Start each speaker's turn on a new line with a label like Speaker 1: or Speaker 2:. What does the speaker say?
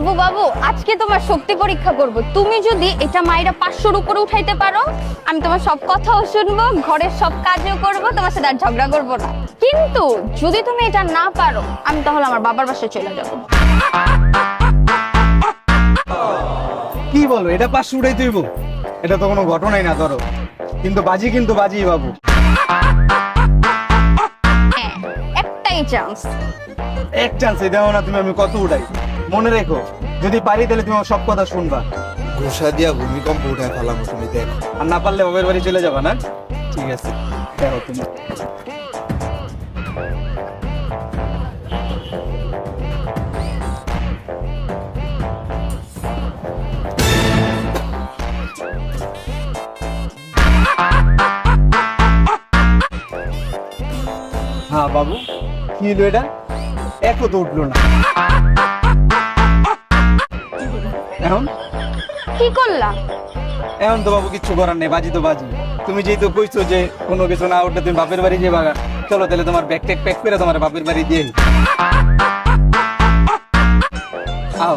Speaker 1: বাবু বাবু, আজকে তোমার শক্তি পরীক্ষা করব। তুমি যদি এটা মাইরা 500-র উপরে উঠাইতে পারো, আমি তোমার সব কথাও শুনবো, ঘরের সব কাজও করব, তোমার সাথে আর ঝগড়া করব না। কিন্তু যদি তুমি এটা না পারো, আমি তাহলে আমার বাবার বাসায় চলে যাব।
Speaker 2: কি বলো, এটা 500 উঠাই তুইব? এটা তো কোনো ঘটনাই না। ধরো কিন্তু বাজি বাবু।
Speaker 1: হ্যাঁ, একটাই চান্স।
Speaker 2: এক চান্স দাও না তুমি, আমি কত উঠাই। মনে রেখো, যদি পারি তাহলে তুমি আমার সব কথা শুনবা,
Speaker 3: ঘোষা দিয়া ভূমিকম্প উঠায় ফেলাম, তুমি দেখো।
Speaker 2: আর না পারলে বাবার বাড়ি চলে যাবা না? ঠিক আছে, দেখো তুমি। হ্যাঁ বাবু, কি হলো এটা? একও তো উঠলো না। এখন
Speaker 1: কি করলা?
Speaker 2: এখন তো বাবু কিচ্ছু করার নেই, বাজি তো বাজি। তুমি যেহেতু কইছো যে কোনো কিছু না উঠলে তুমি বাপের বাড়ি যাবা, চলো তাহলে তোমার ব্যাগ ট্যাগ প্যাক করে তোমার বাপের বাড়ি দিয়ে আও।